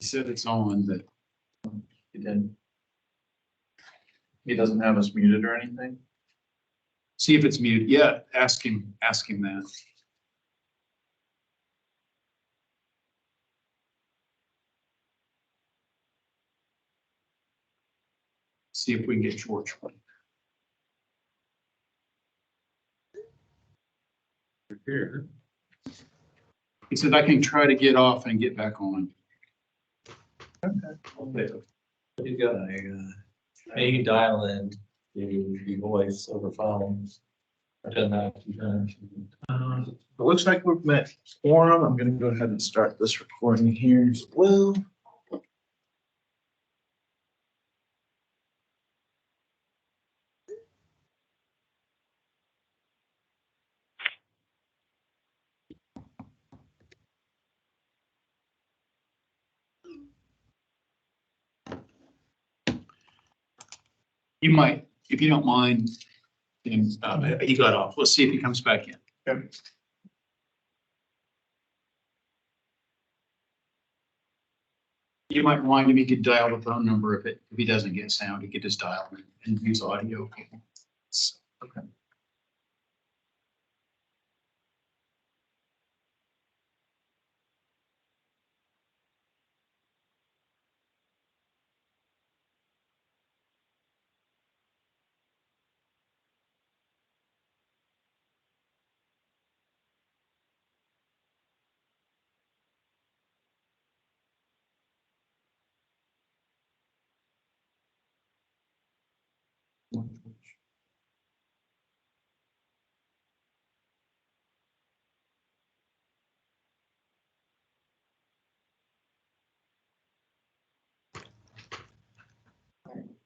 said it's on, but He did. He doesn't have us muted or anything. see if it's muted. Yeah, ask him that. See if we can get George. Here. He said, I can try to get off and get back on. Okay. You got a, you can dial in the voice over phone. It looks like we've met quorum. I'm gonna go ahead and start this recording here as well. You might, if you don't mind, and he got off. Let's see if he comes back in. Okay. You might remind him he could dial the phone number if he doesn't get sound, he could just dial and use audio. Okay.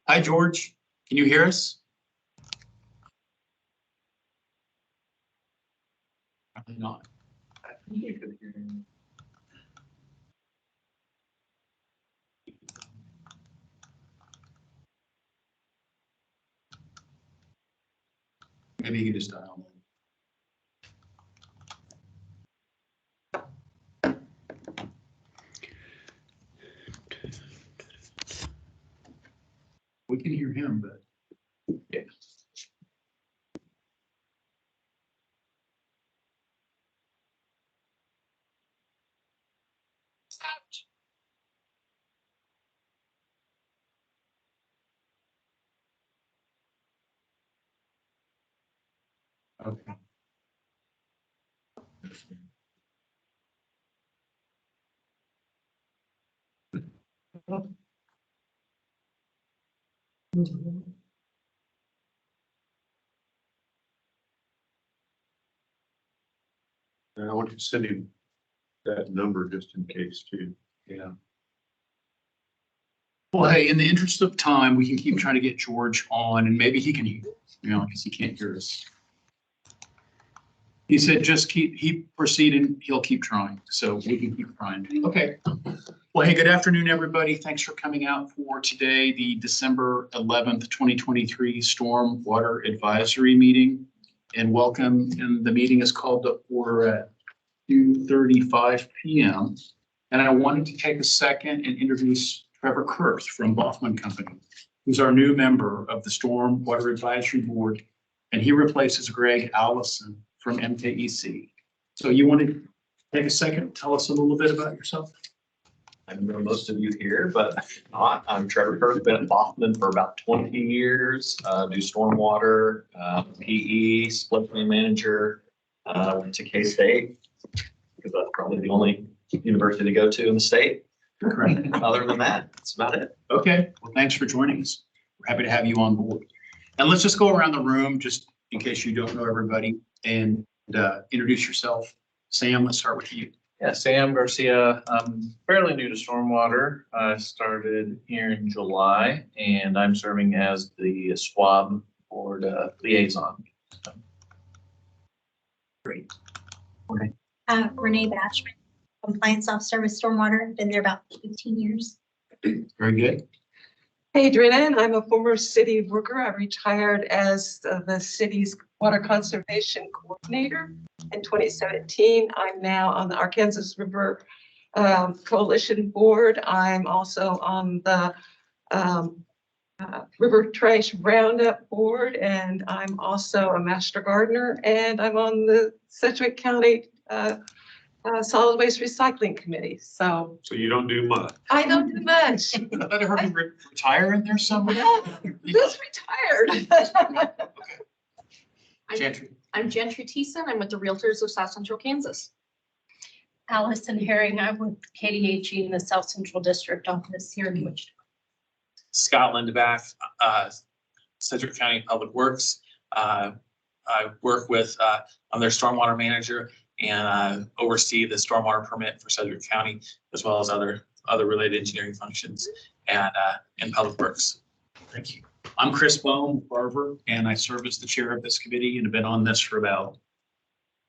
Hi, George. Can you hear us? Probably not. I think you could hear me. Maybe you can just dial in. We can hear him, but yeah. Okay. And I want to send him that number just in case too. Yeah. Well, hey, in the interest of time, we can keep trying to get George on and maybe he can, because he can't hear us. He said, just keep proceeding. He'll keep trying. So we can keep trying. Okay. Well, hey, good afternoon, everybody. Thanks for coming out for today, the December 11th, 2023 Stormwater Advisory Meeting. And welcome. And the meeting is called to order at 2:35 p.m. And I wanted to take a second and introduce Trevor Kurth from Baughman Company, who's our new member of the Stormwater Advisory Board. And he replaces Greg Allison from MKEC. So you want to take a second, tell us a little bit about yourself? I know most of you here, but if not, I'm Trevor Kurth, been at Baughman for about 20 years, do stormwater, PE, split clean manager, went to K-State, because that's probably the only university to go to in the state. Correct. Other than that, that's about it. Okay, well, thanks for joining us. We're happy to have you on board. And let's just go around the room, just in case you don't know everybody, and introduce yourself. Sam, let's start with you. Yeah, Sam Garcia. I'm fairly new to stormwater. I started here in July, and I'm serving as the SWAB board liaison. Great. Renee Bashman, compliance officer with Stormwater, been there about 15 years. Very good. Hey, Adriana, I'm a former city worker. I retired as the city's water conservation coordinator in 2017. I'm now on the Arkansas River Coalition Board. I'm also on the River Trash Roundup Board, and I'm also a Master Gardener, and I'm on the Sedgwick County Solid Waste Recycling Committee. So So you don't do much. I don't do much. I thought I heard you retire in there somewhere. Just retired. Gentry. I'm Gentry Thiessen. I'm with the Realtors of South Central Kansas. Allison Herring, I'm with KDHE in the South Central District Office here in Wichita. Scott Lindebath, Sedgwick County Public Works. I work with, I'm their stormwater manager and oversee the stormwater permit for Sedgwick County, as well as other related engineering functions and in Public Works. Thank you. I'm Chris Bohm, Barber, and I serve as the chair of this committee and have been on this for about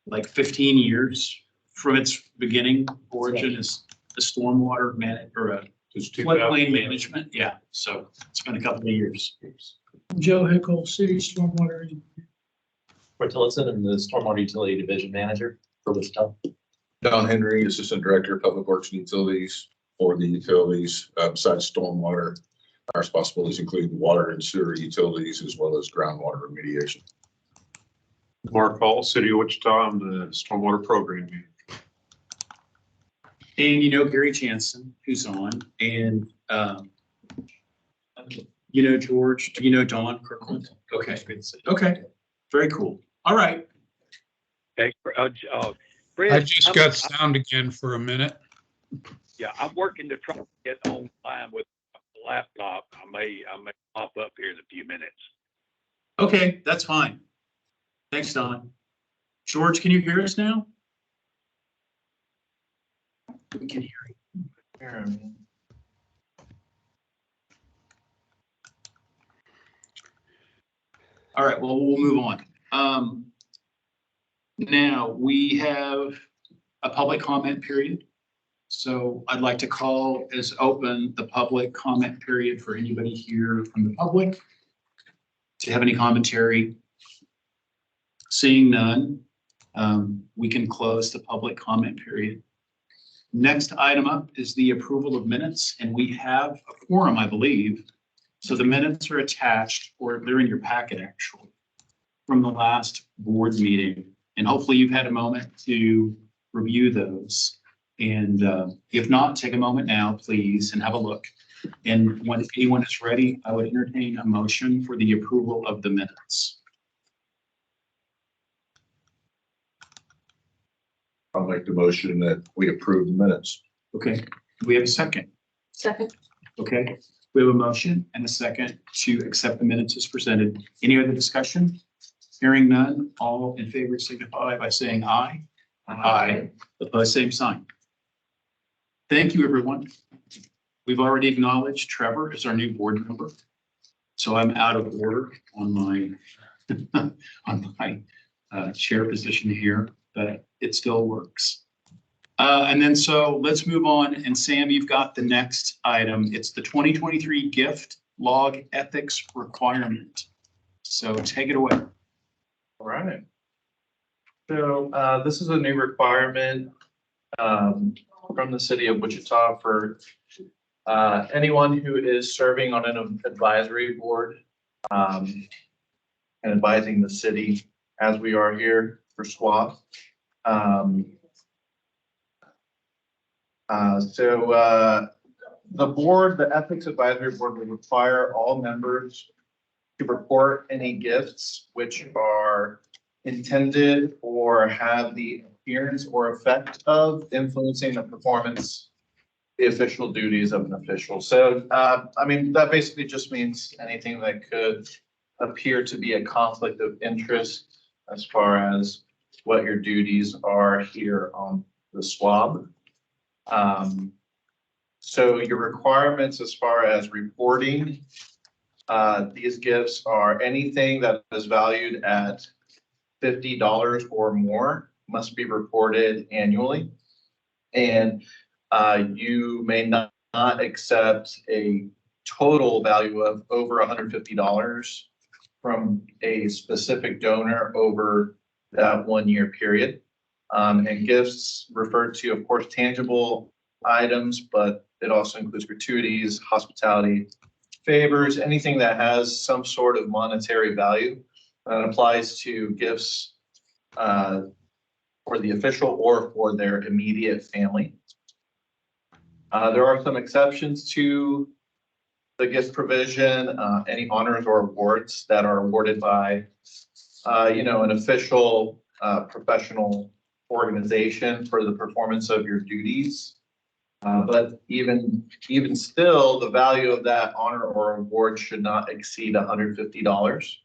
like 15 years. From its beginning, origin is the stormwater floodplain management. Yeah, so it's been a couple of years. Joe Hickle, City Stormwater Engineer. Fort Tillotson, I'm the Stormwater Utility Division Manager for Wichita. Don Henry, Assistant Director of Public Works and Utilities for the utilities. Besides stormwater, our responsibilities include water and sewer utilities as well as groundwater remediation. Mark Hall, City of Wichita, I'm the Stormwater Program Manager. And you know Gary Jansen, who's on, and you know George, do you know Don Kirkland? Okay, okay, very cool. All right. Hey, I just got sound again for a minute. Yeah, I'm working to try to get online with the laptop. I may pop up here in a few minutes. Okay, that's fine. Thanks, Don. George, can you hear us now? We can hear you. All right, well, we'll move on. Now we have a public comment period. So I'd like to call as open the public comment period for anybody here from the public to have any commentary. Seeing none, we can close the public comment period. Next item up is the approval of minutes, and we have a quorum, I believe. So the minutes are attached, or they're in your packet actually, from the last board meeting. And hopefully you've had a moment to review those. And if not, take a moment now, please, and have a look. And when anyone is ready, I would entertain a motion for the approval of the minutes. I'll make the motion that we approve the minutes. Okay, do we have a second? Second. Okay, we have a motion and a second to accept the minutes as presented. Any other discussion? Hearing none, all in favor signify by saying aye. Aye. Opposed, same sign. Thank you, everyone. We've already acknowledged Trevor as our new board member. So I'm out of order on my chair position here, but it still works. And then so let's move on. And Sam, you've got the next item. It's the 2023 gift log ethics requirement. So take it away. All right. So this is a new requirement from the city of Wichita for anyone who is serving on an advisory board and advising the city, as we are here for SWAP. The board, the Ethics Advisory Board, will require all members to report any gifts which are intended or have the appearance or effect of influencing the performance, the official duties of an official. So, I mean, that basically just means anything that could appear to be a conflict of interest as far as what your duties are here on the SWAB. So your requirements as far as reporting these gifts are anything that is valued at $50 or more must be reported annually. And you may not accept a total value of over $150 from a specific donor over that 1 year period. And gifts refer to, of course, tangible items, but it also includes gratuities, hospitality, favors, anything that has some sort of monetary value. That applies to gifts for the official or for their immediate family. There are some exceptions to the gift provision, any honors or awards that are awarded by, an official, professional organization for the performance of your duties. But even still, the value of that honor or award should not exceed $150.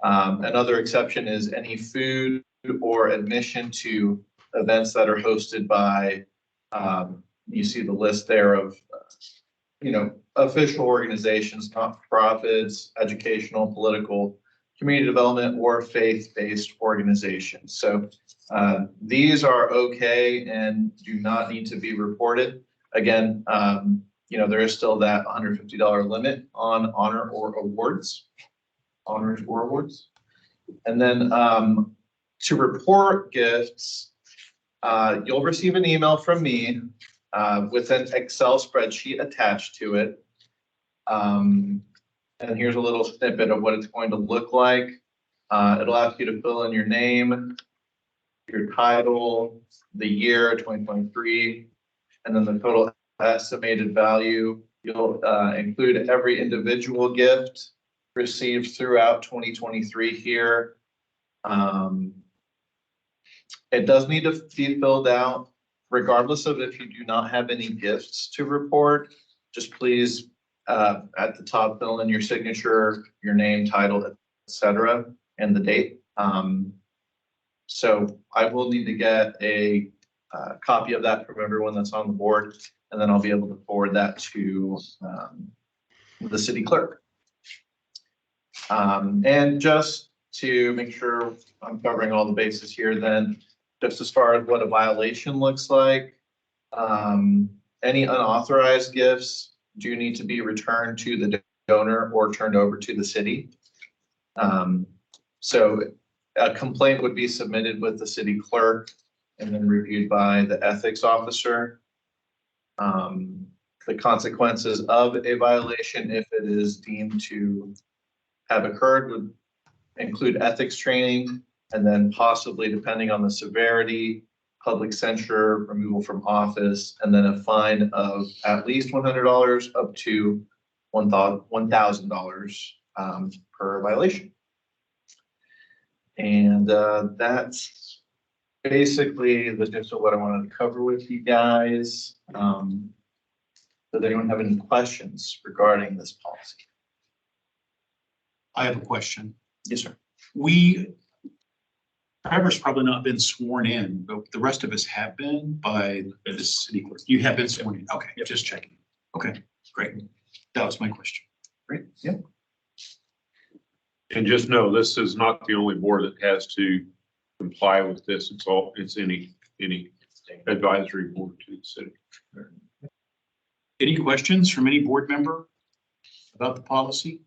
Another exception is any food or admission to events that are hosted by, you see the list there of, official organizations, not-for-profits, educational, political, community development, or faith-based organizations. So these are okay and do not need to be reported. Again, there is still that $150 limit on honors or awards. And then to report gifts, you'll receive an email from me with an Excel spreadsheet attached to it. And here's a little snippet of what it's going to look like. It'll ask you to fill in your name, your title, the year 2023, and then the total estimated value. You'll include every individual gift received throughout 2023 here. It does need to be filled out regardless of if you do not have any gifts to report. Just please at the top fill in your signature, your name, title, etc., and the date. So I will need to get a copy of that from everyone that's on the board, and then I'll be able to forward that to the city clerk. And just to make sure I'm covering all the bases here, then just as far as what a violation looks like, any unauthorized gifts do need to be returned to the donor or turned over to the city. So a complaint would be submitted with the city clerk and then reviewed by the ethics officer. The consequences of a violation, if it is deemed to have occurred, would include ethics training, and then possibly, depending on the severity, public censure, removal from office, and then a fine of at least $100 up to $1,000 per violation. And that's basically the gist of what I wanted to cover with you guys. Does anyone have any questions regarding this policy? I have a question. Yes, sir. Trevor's probably not been sworn in, but the rest of us have been by the city clerk. You have been sworn in. Okay, just checking. Okay, great. That was my question. Great. Yep. And just know, this is not the only board that has to comply with this. It's any advisory board to the city. Any questions from any board member about the policy?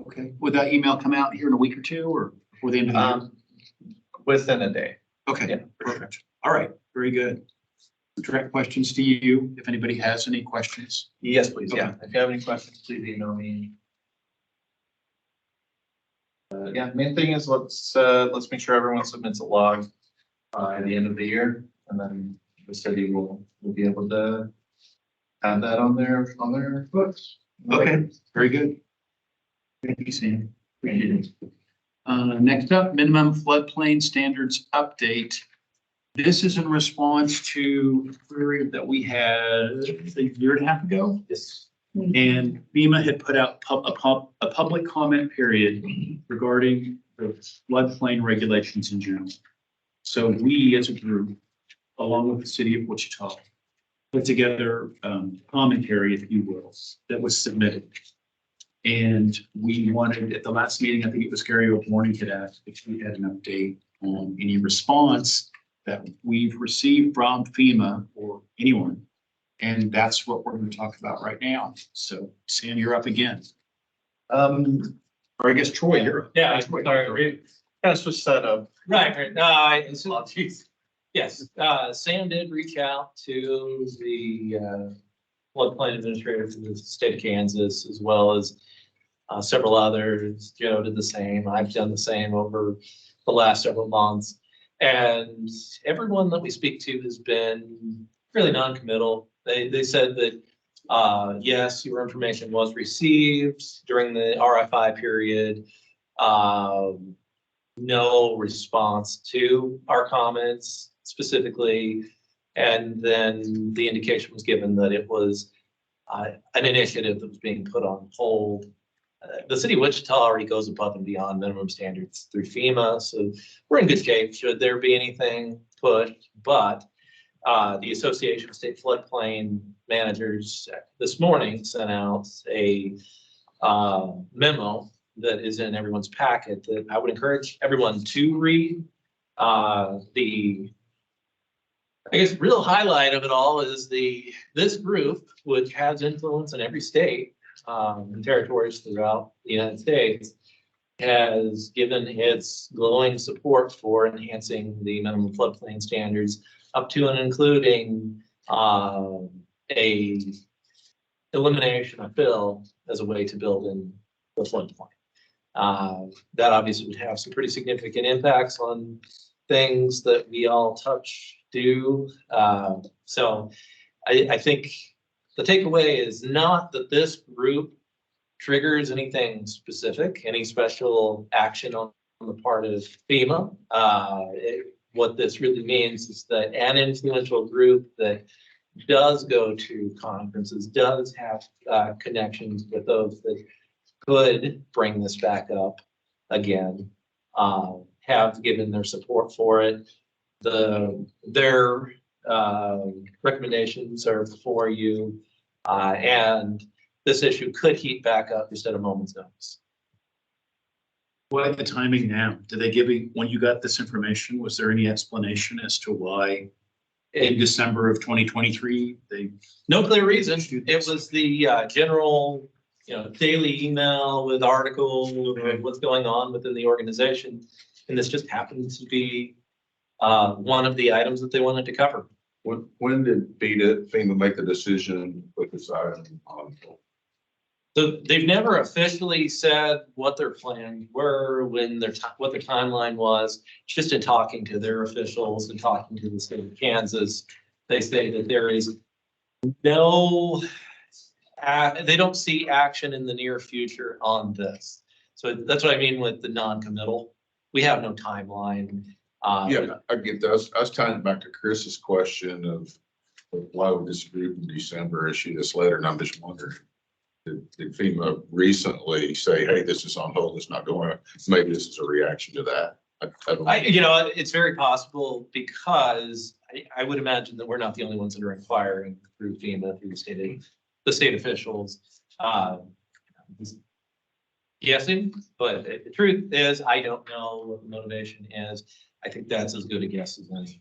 Okay, would that email come out here in a week or two or before the end of the year? Within a day. Okay, Yeah, perfect. All right, very good. Direct questions to you, if anybody has any questions. Yes, please. Okay. Yeah. If you have any questions, please email me. Yeah, main thing is let's make sure everyone submits a log by the end of the year, and then the city will be able to have that on their books. Okay, very good. Thank you, Sam. Appreciate it. Next up, minimum floodplain standards update. This is in response to a query that we had a year and a half ago. Yes. And FEMA had put out a public comment period regarding the floodplain regulations in general. So we, as a group, along with the city of Wichita, put together commentary, if you will, that was submitted. And we wanted, at the last meeting, I think it was Gary O'Borney had asked if we had an update on any response that we've received from FEMA or anyone. And that's what we're going to talk about right now. So Sam, you're up again. Or I guess Troy, you're up. Yeah, sorry. Kind of switch that up. Right. No, it's apologies. Yes, Sam did reach out to the floodplain administrator for the state of Kansas, as well as several others. Joe did the same. I've done the same over the last several months. And everyone that we speak to has been really non-committal. They said that, yes, your information was received during the RFI period. No response to our comments specifically. And then the indication was given that it was an initiative that was being put on hold. The city of Wichita already goes above and beyond minimum standards through FEMA, so we're in good shape should there be anything pushed. But the Association of State Floodplain Managers this morning sent out a memo that is in everyone's packet that I would encourage everyone to read. I guess real highlight of it all is this group, which has influence in every state and territories throughout the United States, has given its glowing support for enhancing the minimum floodplain standards up to and including a elimination of fill as a way to build in the floodplain. That obviously would have some pretty significant impacts on things that we all do. So I think the takeaway is not that this group triggers anything specific, any special action on the part of FEMA. What this really means is that an influential group that does go to conferences, does have connections with those that could bring this back up again, have given their support for it. Their recommendations are before you, and this issue could heat back up just at a moment's notice. What the timing now? Did they give you, when you got this information, was there any explanation as to why in December of 2023, no clear reason. It was the general, daily email with articles of what's going on within the organization. And this just happened to be one of the items that they wanted to cover. When did FEMA make the decision with this item on? So they've never officially said what their plans were, what their timeline was. Just in talking to their officials and talking to the state of Kansas, they say that there is no, they don't see action in the near future on this. So that's what I mean with the non-committal. We have no timeline. Yeah, I get that. I was tying it back to Chris's question of why would this group in December issue this letter? And I'm just wondering, did FEMA recently say, hey, this is on hold, it's not going? Maybe this is a reaction to that. I don't know. It's very possible because I would imagine that we're not the only ones that are inquiring through FEMA, through the state officials. Guessing, but the truth is, I don't know what the motivation is. I think that's as good a guess as any.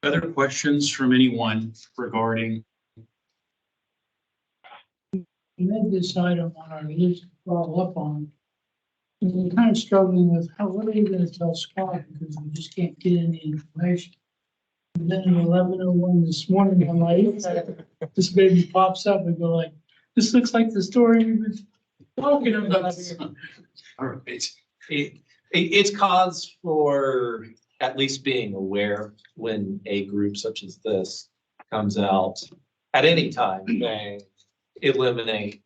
other questions from anyone regarding? We had this item on our list to follow up on. And we're kind of struggling with what are you going to tell Scott, because we just can't get any information. And then at 11:01 this morning, I'm like, this baby pops up and go like, this looks like the story we've been talking about. All right. It's cause for at least being aware when a group such as this comes out at any time saying eliminate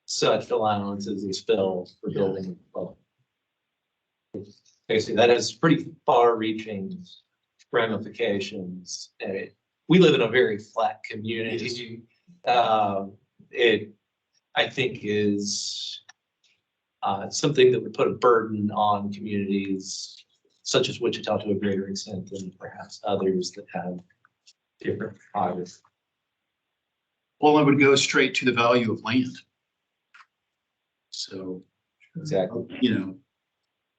such allowances as fill for building. Basically, that has pretty far-reaching ramifications. We live in a very flat community. It, I think, is something that would put a burden on communities such as Wichita to a greater extent than perhaps others that have different projects. Well, it would go straight to the value of land. So, exactly,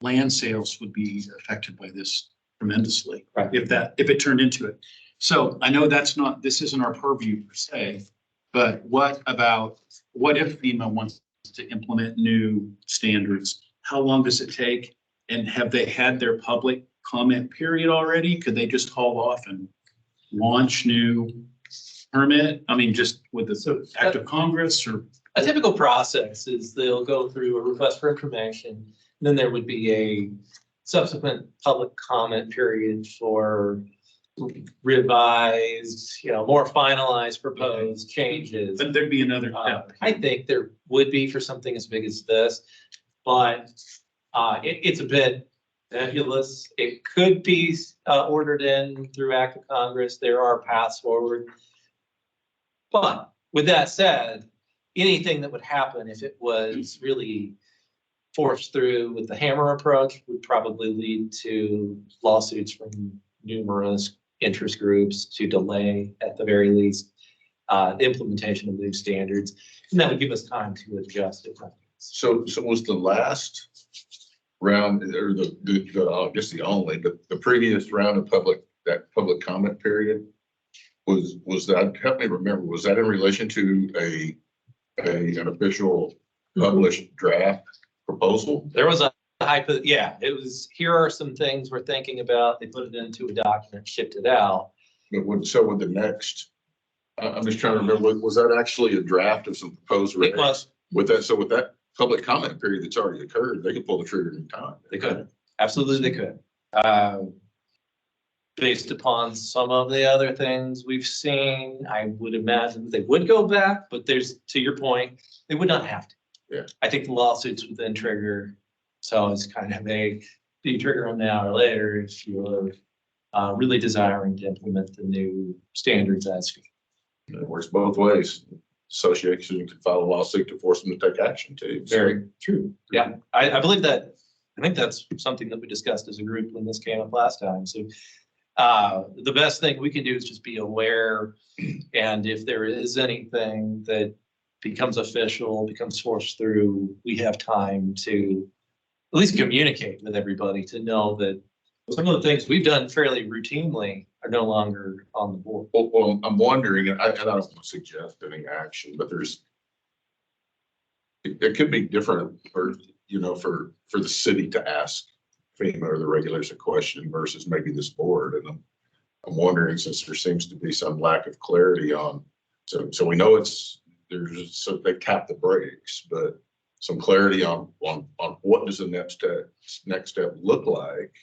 land sales would be affected by this tremendously, right, if it turned into it. So I know this isn't our purview per se, but what if FEMA wants to implement new standards? How long does it take? And have they had their public comment period already? Could they just haul off and launch new permit? I mean, just with the act of Congress or? A typical process is they'll go through a request for information, and then there would be a subsequent public comment period for revised, more finalized proposed changes. But there'd be another step. I think there would be for something as big as this, but it's a bit nebulous. It could be ordered in through act of Congress. There are paths forward. But with that said, anything that would happen if it was really forced through with the hammer approach would probably lead to lawsuits from numerous interest groups to delay, at the very least, the implementation of these standards. And that would give us time to adjust it. So was the last round, or I guess the previous round of that public comment period, was that, help me remember, was that in relation to an official published draft proposal? There was it was, here are some things we're thinking about. They put it into a document, shipped it out. But would the next, I'm just trying to remember, was that actually a draft of some proposed? It was. With that public comment period that's already occurred, they could pull the trigger any time. They could. Absolutely, they could. Based upon some of the other things we've seen, I would imagine they would go back, but to your point, they would not have to. Yeah. I think the lawsuits would then trigger. So it's kind of do you trigger them now or later if you're really desiring to implement the new standards as. It works both ways. Association can file a lawsuit to force them to take action too. Very true. Yeah, I believe that. I think that's something that we discussed as a group when this came up last time. So the best thing we can do is just be aware. And if there is anything that becomes official, becomes forced through, we have time to at least communicate with everybody to know that some of the things we've done fairly routinely are no longer on the board. Well, I'm wondering, and I don't want to suggest any action, but it could be different for the city to ask FEMA or the regulators a question versus maybe this board. And I'm wondering, since there seems to be some lack of clarity on, so we know so they tap the brakes, but some clarity on what does the next step look like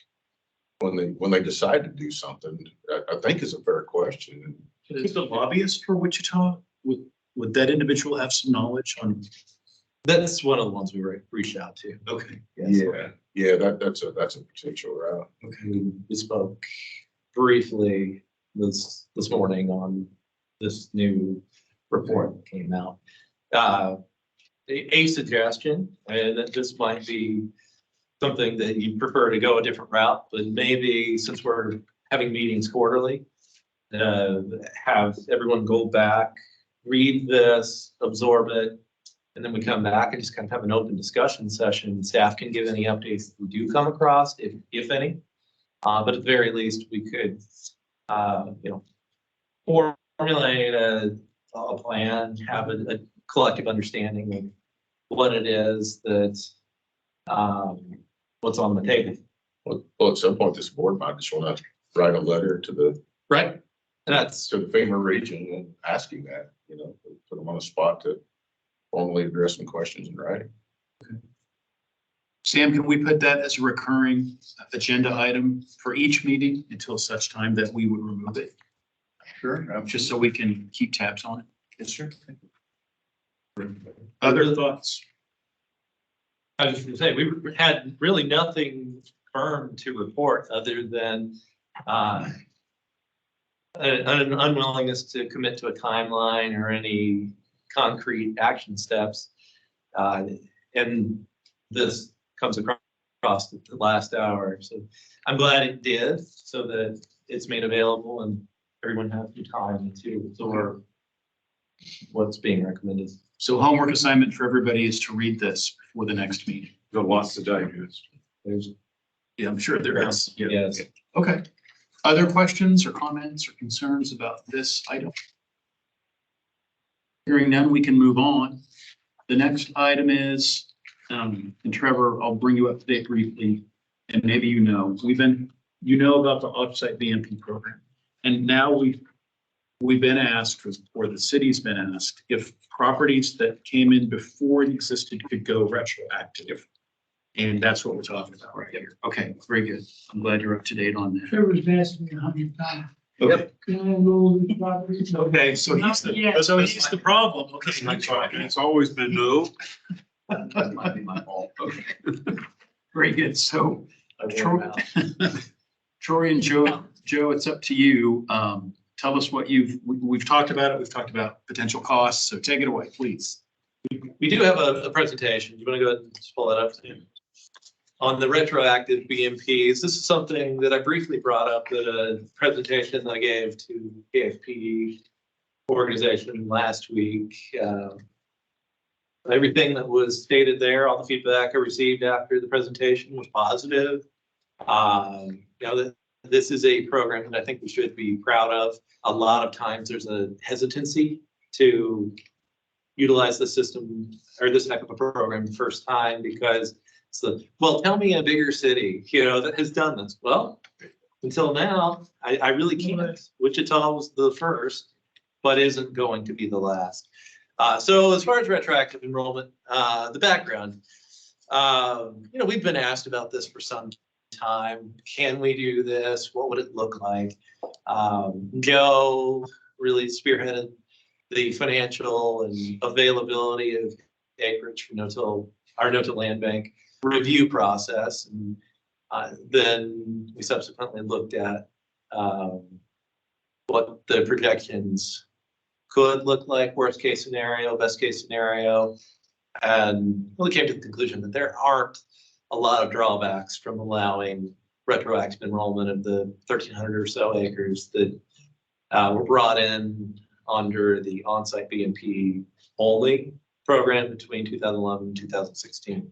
when they decide to do something, I think is a fair question. Is the lobbyist for Wichita, would that individual have some knowledge on? That's one of the ones we reached out to. Okay. Yeah, that's a potential route. Okay. We spoke briefly this morning on this new report that came out. A suggestion, and that this might be something that you prefer to go a different route, but maybe since we're having meetings quarterly, have everyone go back, read this, absorb it, and then we come back and just kind of have an open discussion session. Staff can give any updates that we do come across, if any. But at the very least, we could, formulate a plan, have a collective understanding of what it is that, what's on the table. Well, at some point, this board might just want to write a letter to the Right. And that's to the FEMA region and asking that, put them on the spot to formally address some questions in writing. Sam, can we put that as a recurring agenda item for each meeting until such time that we would remove it? Sure. Just so we can keep tabs on it. Yes, sir. Other thoughts? I was just gonna say, we had really nothing firm to report other than an unwillingness to commit to a timeline or any concrete action steps. And this comes across the last hour. So I'm glad it did, so that it's made available and everyone has the time to absorb what's being recommended. So homework assignment for everybody is to read this before the next meeting. There's lots to digest. Yeah, I'm sure there is. Yes. Okay. Other questions or comments or concerns about this item? Hearing none, we can move on. The next item is, and Trevor, I'll bring you up to date briefly, and maybe we've been you know about the offsite BMP program. And now we've been asked, or the city's been asked, if properties that came in before it existed could go retroactive. And that's what we're talking about right here. Okay, very good. I'm glad you're up to date on that. Trevor's asked me 100 times. Okay. Can I roll the property? Okay, so he's the problem. Okay, It's always been no. That might be my fault. Okay. Very good. So I wore 'em out. Troy and Joe, it's up to you. Tell us what we've talked about it. We've talked about potential costs. So take it away, please. We do have a presentation. You want to go ahead and just pull that up? On the retroactive BMPs, this is something that I briefly brought up at a presentation that I gave to KFP organization last week. Everything that was stated there, all the feedback I received after the presentation was positive. This is a program that I think we should be proud of. A lot of times there's a hesitancy to utilize the system or this type of a program the first time because well, tell me a bigger city, that has done this. Well, until now, I really can't. Wichita was the first, but isn't going to be the last. So as far as retroactive enrollment, the background, we've been asked about this for some time. Can we do this? What would it look like? Joe really spearheaded the financial and availability of acreage for our no-till land bank review process. And then we subsequently looked at what the projections could look like, worst case scenario, best case scenario, and really came to the conclusion that there aren't a lot of drawbacks from allowing retroactive enrollment of the 1,300 or so acres that were brought in under the on-site BMP only program between 2011 and 2016.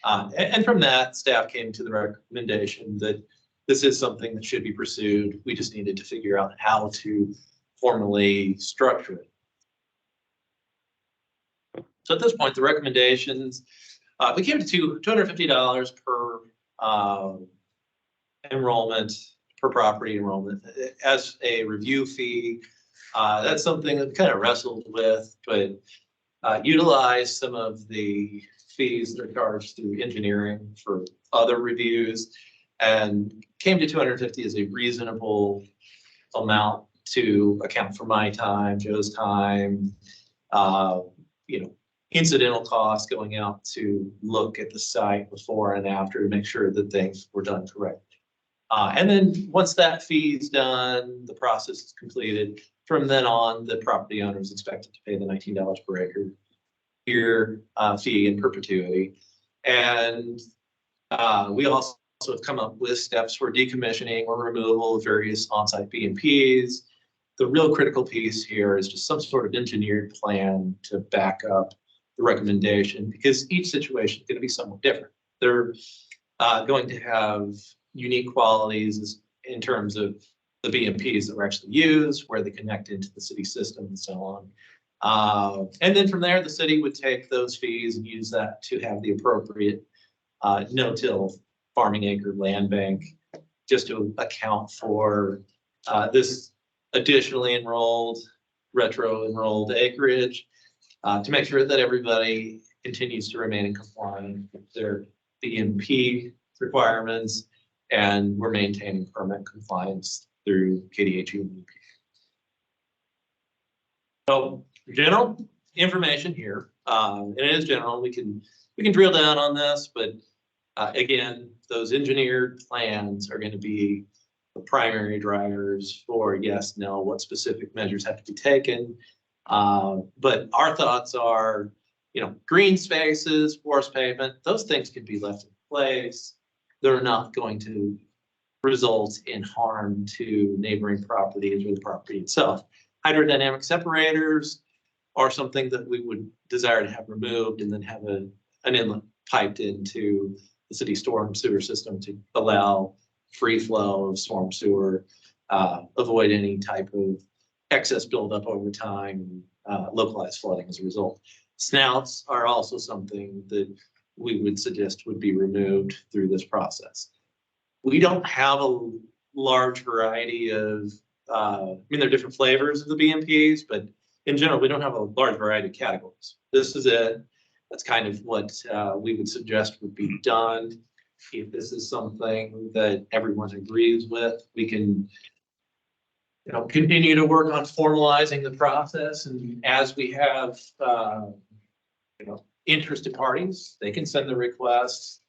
And from that, staff came to the recommendation that this is something that should be pursued. We just needed to figure out how to formally structure it. So at this point, the recommendations, we came to $250 per enrollment, per property enrollment as a review fee. That's something that we kind of wrestled with, but utilized some of the fees that are charged through engineering for other reviews and came to 250 as a reasonable amount to account for my time, Joe's time, incidental costs going out to look at the site before and after to make sure that things were done correctly. And then once that fee is done, the process is completed. From then on, the property owner is expected to pay the $19 per acre year fee in perpetuity. And we also have come up with steps for decommissioning or removal of various on-site BMPs. The real critical piece here is just some sort of engineered plan to back up the recommendation, because each situation is going to be somewhat different. They're going to have unique qualities in terms of the BMPs that were actually used, where they connect into the city system and so on. And then from there, the city would take those fees and use that to have the appropriate no-till farming acre land bank, just to account for this additionally enrolled, retro enrolled acreage, to make sure that everybody continues to remain in compliance with their BMP requirements, and we're maintaining permit compliance through KDHE. So general information here, and it is general. We can drill down on this, but again, those engineered plans are going to be the primary drivers for yes, no, what specific measures have to be taken. But our thoughts are, green spaces, forest pavement, those things can be left in place. They're not going to result in harm to neighboring properties or the property itself. Hydrodynamic separators are something that we would desire to have removed and then have an inlet piped into the city storm sewer system to allow free flow of storm sewer, avoid any type of excess buildup over time, localized flooding as a result. Snouts are also something that we would suggest would be removed through this process. We don't have a large variety of, there are different flavors of the BMPs, but in general, we don't have a large variety of categories. This is it. That's kind of what we would suggest would be done. If this is something that everyone agrees with, we can, continue to work on formalizing the process. And as we have, interested parties, they can send the requests.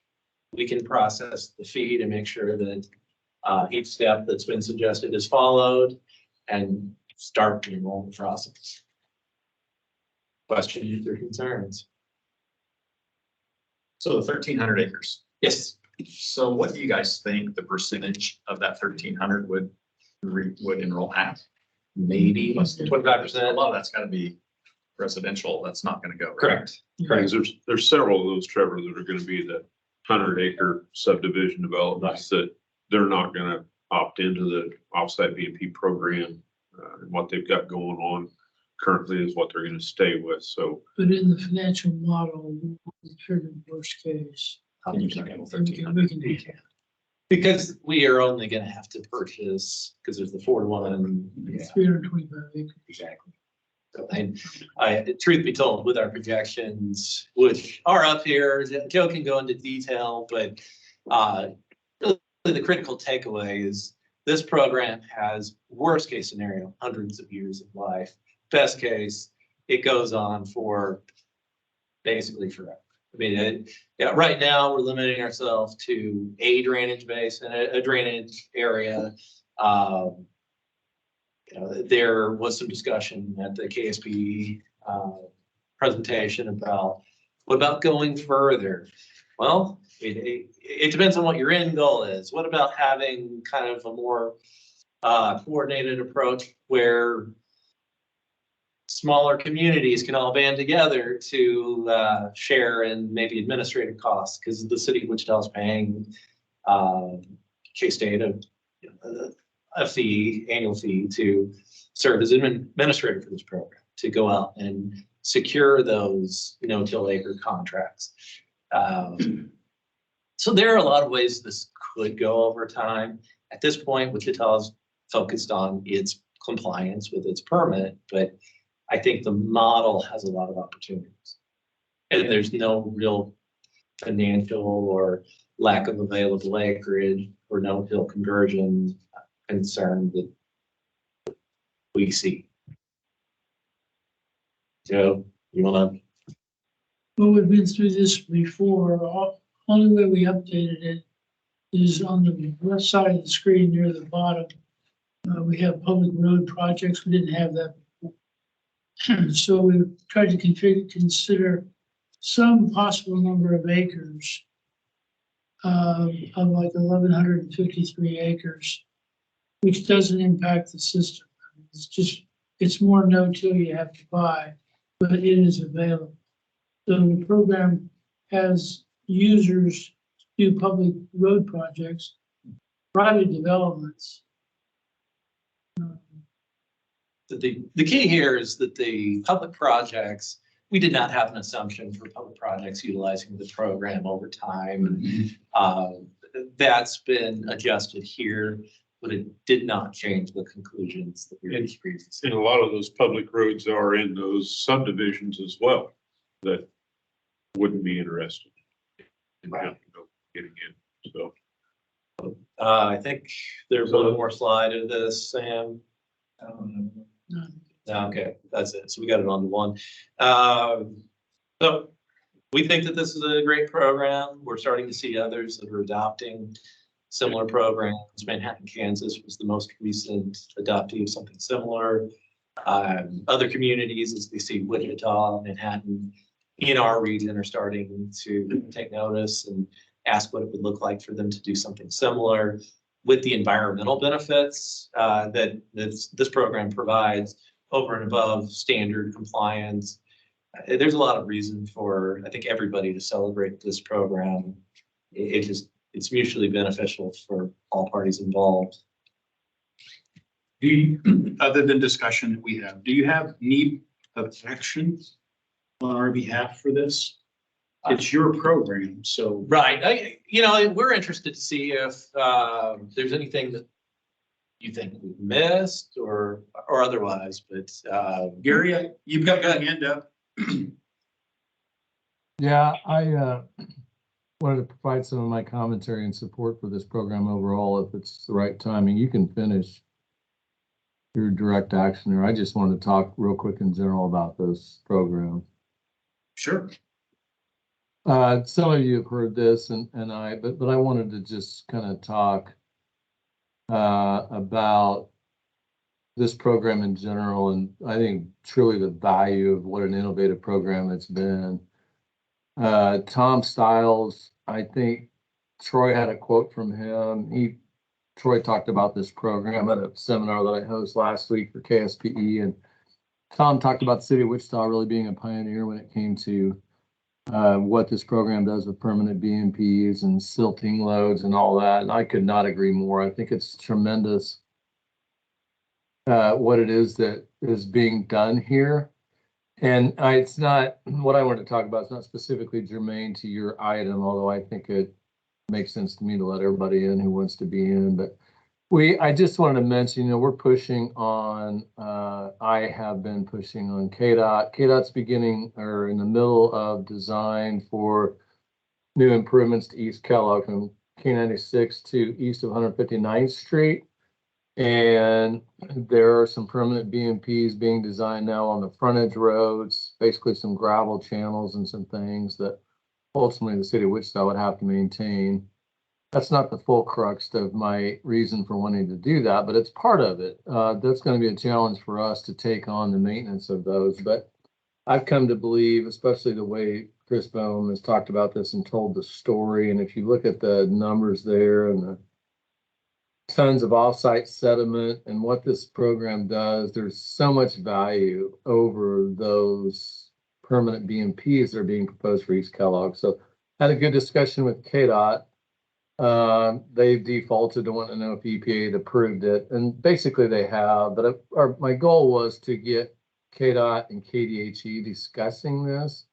We can process the fee to make sure that each step that's been suggested is followed and start the enrollment process. Questions or concerns? So the 1,300 acres. Yes. So what do you guys think the percentage of that 1,300 would enroll at? Maybe 25%. A lot of that's gotta be residential. That's not gonna go. Right? Correct. Because there's several of those, Trevor, that are gonna be the 100-acre subdivision developments that they're not gonna opt into the offsite BMP program. And what they've got going on currently is what they're gonna stay with, so. But in the financial model, we triggered worst case. How do you think We 1,300? can do that. Because we are only going to have to purchase, because there's the 4-to-1. Yeah, 325 acres. exactly. So, I, truth be told, with our projections, which are up here, Joe can go into detail, but really the critical takeaway is this program has worst case scenario, hundreds of years of life. Best case, it goes on for basically forever. Right now we're limiting ourselves to a drainage basin, a drainage area. There was some discussion at the KSP presentation about what about going further? Well, it depends on what your end goal is. What about having kind of a more coordinated approach where smaller communities can all band together to share in maybe administrative costs, because the city of Wichita is paying K-State a fee, annual fee to serve as an administrator for this program, to go out and secure those no-till acre contracts. So there are a lot of ways this could go over time. At this point, Wichita is focused on its compliance with its permit, but I think the model has a lot of opportunities. And there's no real financial or lack of available acreage or no-till conversion concern that we see. Joe, you want to? Well, we've been through this before. Only way we updated it is on the left side of the screen near the bottom. We have public road projects. We didn't have that before. So we tried to consider some possible number of acres of like 1,153 acres, which doesn't impact the system. It's more no-till you have to buy, but it is available. So the program has users do public road projects, private developments. The key here is that the public projects, we did not have an assumption for public projects utilizing the program over time. That's been adjusted here, but it did not change the conclusions that we reached previously. And a lot of those public roads are in those subdivisions as well that wouldn't be interested in getting in, so. I think there's one more slide of this, Sam. Okay, that's it. So we got it on to one. So we think that this is a great program. We're starting to see others that are adopting similar programs. Manhattan, Kansas was the most recent adoptee of something similar. Other communities, as we see Wichita, Manhattan, in our region, are starting to take notice and ask what it would look like for them to do something similar with the environmental benefits that this program provides over and above standard compliance. There's a lot of reason for, I think, everybody to celebrate this program. It's mutually beneficial for all parties involved. Other than discussion that we have, do you have need of action on our behalf for this? It's your program, so. Right, we're interested to see if, there's anything that you think we've missed or otherwise, but, Gary, you've got your hand up. Yeah, I wanted to provide some of my commentary and support for this program overall, if it's the right timing. You can finish your direct action, or I just wanted to talk real quick in general about this program. Sure. Some of you have heard this, but I wanted to just kind of talk about this program in general, and I think truly the value of what an innovative program it's been. Tom Stiles, I think Troy had a quote from him. Troy talked about this program at a seminar that I hosted last week for KSPE, and Tom talked about the city of Wichita really being a pioneer when it came to what this program does with permanent BMPs and silting loads and all that. And I could not agree more. I think it's tremendous what it is that is being done here. And it's not what I want to talk about. It's not specifically germane to your item, although I think it makes sense to me to let everybody in who wants to be in. But I just wanted to mention, we're pushing on, I have been pushing on KDOT. KDOT's beginning or in the middle of design for new improvements to East Kellogg from K96 to east of 159th Street. And there are some permanent BMPs being designed now on the frontage roads, basically some gravel channels and some things that ultimately the city of Wichita would have to maintain. That's not the full crux of my reason for wanting to do that, but it's part of it. That's going to be a challenge for us to take on the maintenance of those. But I've come to believe, especially the way Chris Bohm has talked about this and told the story, and if you look at the numbers there and the tons of offsite sediment and what this program does, there's so much value over those permanent BMPs that are being proposed for East Kellogg. So I had a good discussion with KDOT. They've defaulted to wanting to know if EPA had approved it, and basically they have. But my goal was to get KDOT and KDHE discussing this,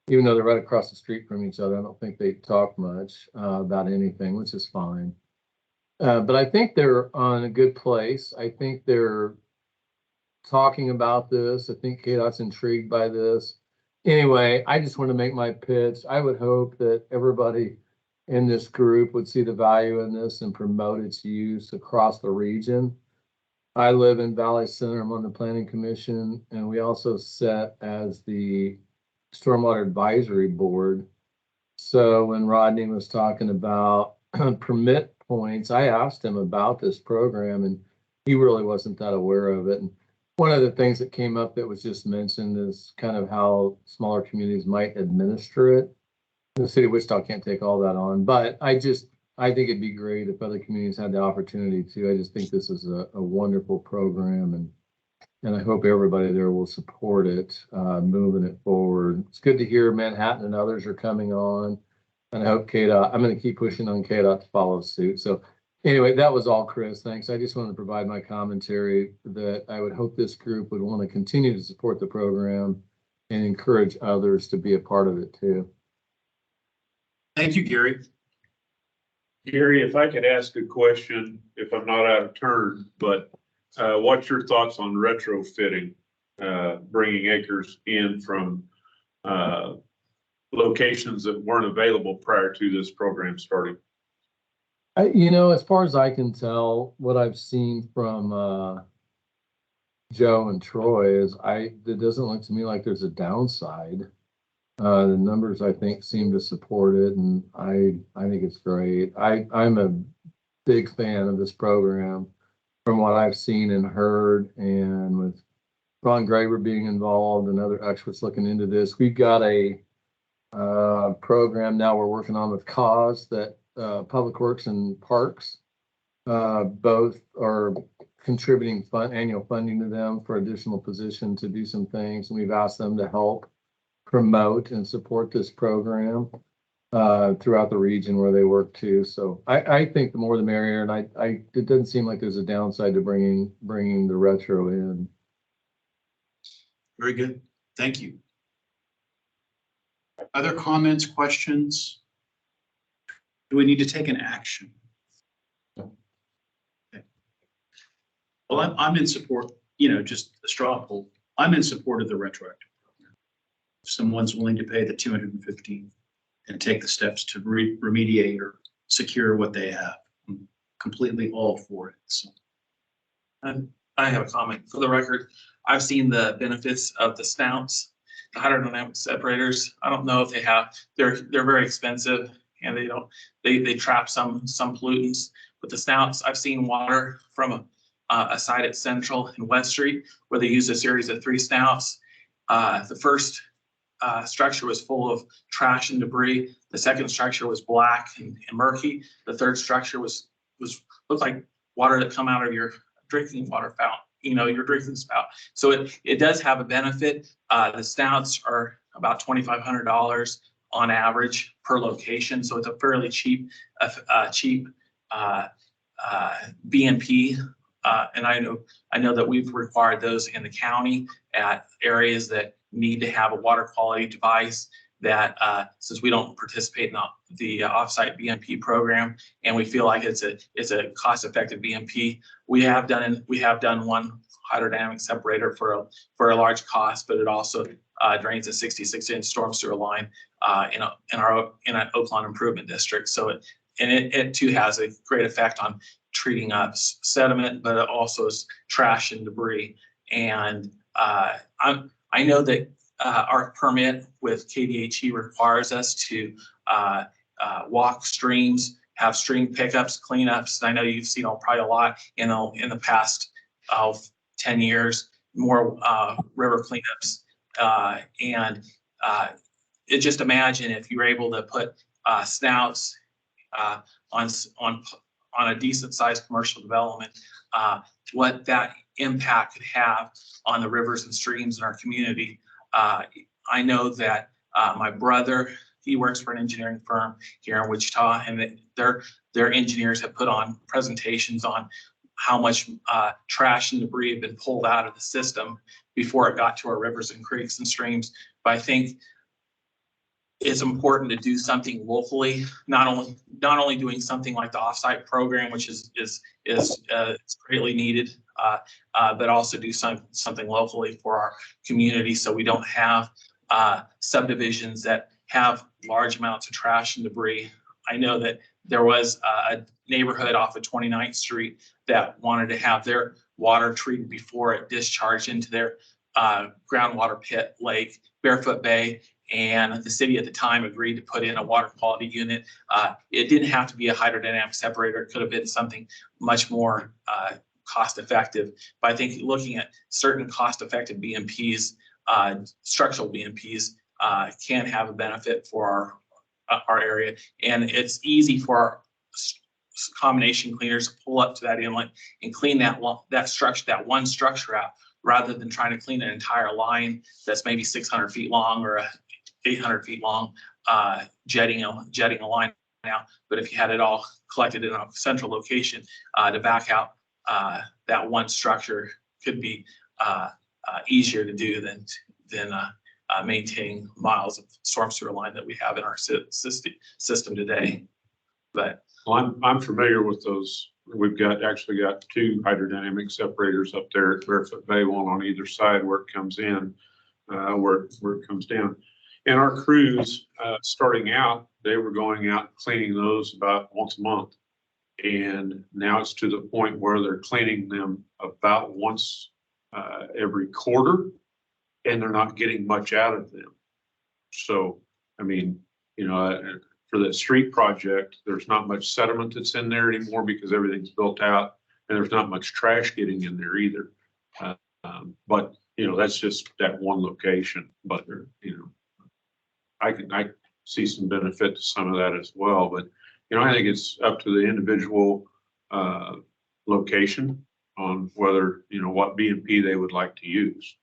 even though they're right across the street from each other. I don't think they talk much about anything, which is fine. But I think they're on a good place. I think they're talking about this. I think KDOT's intrigued by this. Anyway, I just want to make my pitch. I would hope that everybody in this group would see the value in this and promote its use across the region. I live in Valley Center. I'm on the Planning Commission, and we also sit as the Stormwater Advisory Board. So when Rodney was talking about permit points, I asked him about this program, and he really wasn't that aware of it. And one of the things that came up that was just mentioned is kind of how smaller communities might administer it. The city of Wichita can't take all that on, but I think it'd be great if other communities had the opportunity to. I just think this is a wonderful program, and I hope everybody there will support it, moving it forward. It's good to hear Manhattan and others are coming on. And I hope KDOT, I'm going to keep pushing on KDOT to follow suit. So anyway, that was all, Chris. Thanks. I just wanted to provide my commentary that I would hope this group would want to continue to support the program and encourage others to be a part of it too. Thank you, Gary. Gary, if I could ask a question, if I'm not out of turn, but what's your thoughts on retrofitting, bringing acres in from locations that weren't available prior to this program starting? As far as I can tell, what I've seen from Joe and Troy is it doesn't look to me like there's a downside. The numbers I think seem to support it, and I think it's great. I'm a big fan of this program from what I've seen and heard, and with Ron Graber being involved and other experts looking into this. We've got a program now we're working on with CAUSE that Public Works and Parks both are contributing annual funding to them for additional position to do some things. And we've asked them to help promote and support this program throughout the region where they work too. So I think the more the merrier, and it doesn't seem like there's a downside to bringing the retro in. Very good. Thank you. Other comments, questions? Do we need to take an action? Okay. Well, I'm in support, just a straw poll. I'm in support of the retroactive program. If someone's willing to pay the 250 and take the steps to remediate or secure what they have, I'm completely all for it. So. And I have a comment for the record. I've seen the benefits of the snouts, the hydrodynamic separators. I don't know if they have, they're very expensive and they trap some pollutants. But the snouts, I've seen water from a site at Central and West Street where they used a series of 3 snouts. The first structure was full of trash and debris. The second structure was black and murky. The third structure looked like water that come out of your drinking water fountain, your drinking spout. So it does have a benefit. The snouts are about $2,500 on average per location. So it's a fairly cheap BMP. And I know that we've required those in the county at areas that need to have a water quality device that since we don't participate in the offsite BMP program and we feel like it's a cost-effective BMP, we have done one hydrodynamic separator for a large cost, but it also drains a 66-inch storm sewer line in an Oakland improvement district. So it too has a great effect on treating up sediment, but it also is trash and debris. And I know that our permit with KDHE requires us to walk streams, have stream pickups, cleanups. I know you've seen probably a lot in the past 10 years, more river cleanups. And just imagine if you're able to put snouts on a decent sized commercial development, what that impact could have on the rivers and streams in our community. I know that my brother, he works for an engineering firm here in Wichita, and their engineers have put on presentations on how much trash and debris have been pulled out of the system before it got to our rivers and creeks and streams. But I think it's important to do something locally, not only doing something like the offsite program, which is greatly needed, but also do something locally for our community so we don't have subdivisions that have large amounts of trash and debris. I know that there was a neighborhood off of 29th Street that wanted to have their water treated before it discharged into their groundwater pit lake, Barefoot Bay. And the city at the time agreed to put in a water quality unit. It didn't have to be a hydrodynamic separator. It could have been something much more cost effective. But I think looking at certain cost effective BMPs, structural BMPs can have a benefit for our area. And it's easy for our combination cleaners to pull up to that inlet and clean that one structure out, rather than trying to clean an entire line that's maybe 600 feet long or 800 feet long, jetting a line out. But if you had it all collected in a central location to back out that one structure, could be easier to do than maintaining miles of storm sewer line that we have in our system today. But I'm familiar with those. We've actually got 2 hydrodynamic separators up there at Barefoot Bay, one on either side where it comes in, where it comes down. And our crews, starting out, they were going out and cleaning those about once a month. And now it's to the point where they're cleaning them about once every quarter, and they're not getting much out of them. So, I mean, for that street project, there's not much sediment that's in there anymore because everything's built out, and there's not much trash getting in there either. But that's just that one location. But I see some benefit to some of that as well. But I think it's up to the individual location on whether what BMP they would like to use.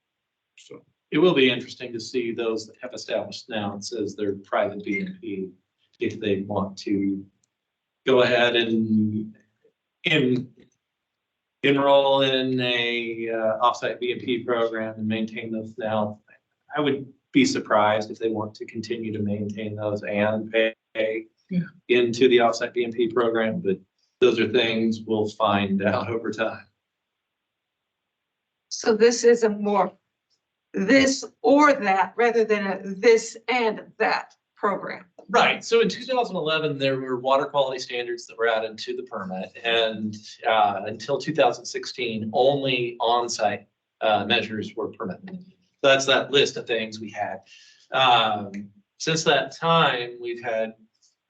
So it will be interesting to see those that have established now. It says they're private BMP, if they want to go ahead and enroll in a offsite BMP program and maintain those now. I would be surprised if they want to continue to maintain those and pay Yeah. into the offsite BMP program, but those are things we'll find out over time. So this is a more this or that rather than a this and that program. Right. So in 2011, there were water quality standards that were added to the permit, and until 2016, only on-site measures were permitted. So that's that list of things we had. Since that time, we've had,